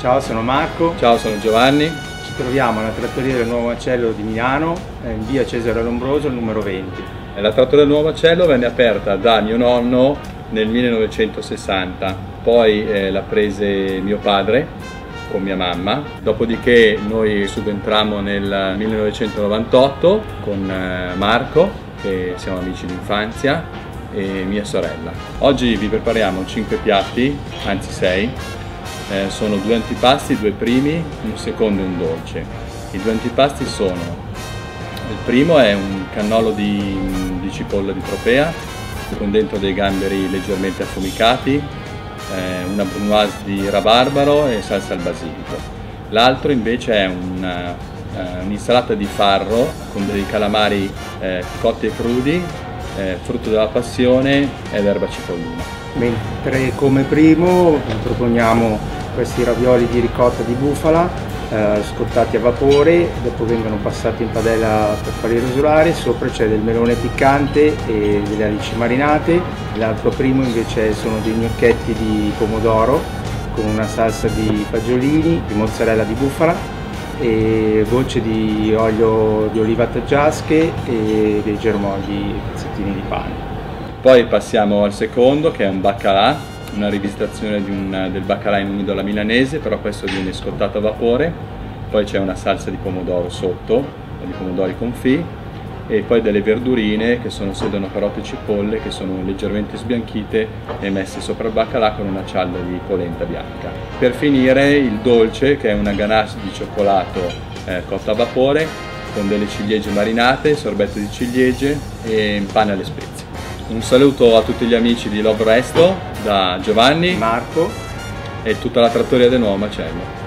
Ciao, sono Marco. Ciao, sono Giovanni. Ci troviamo alla trattoria del Nuovo Macello di Milano, in via Cesare Lombroso, il numero 20. La trattoria del Nuovo Macello venne aperta da mio nonno nel 1960, poi la prese mio padre con mia mamma, dopodiché noi subentrammo nel 1998 con Marco, che siamo amici d'infanzia, e mia sorella. Oggi vi prepariamo 5 piatti, anzi 6. Sono 2 antipasti, 2 primi, un secondo e un dolce. I 2 antipasti sono: il primo è un cannolo di cipolla di tropea con dentro dei gamberi leggermente affumicati, una brunoise di rabarbaro e salsa al basilico. L'altro invece è un'insalata di farro con dei calamari cotti e crudi, frutto della passione ed erba cipollina. Mentre come primo proponiamo questi ravioli di ricotta di bufala scottati a vapore, dopo vengono passati in padella per farli rosolare. Sopra c'è del melone piccante e delle alici marinate. L'altro primo invece sono dei gnocchetti di pomodoro con una salsa di fagiolini, di mozzarella di bufala e gocce di olio di oliva a taggiasche e dei germogli, pezzettini di pane. Poi passiamo al secondo, che è un baccalà, una rivisitazione del baccalà in umido milanese, però questo viene scottato a vapore. Poi c'è una salsa di pomodoro sotto, di pomodori confit, e poi delle verdurine che sono carote e cipolle, che sono leggermente sbianchite e messe sopra il baccalà con una cialda di polenta bianca. Per finire il dolce, che è una ganache di cioccolato cotta a vapore con delle ciliegie marinate, sorbetto di ciliegie e pane alle spezie. Un saluto a tutti gli amici di Love Resto da Giovanni, Marco e tutta la trattoria del Nuovo Macello.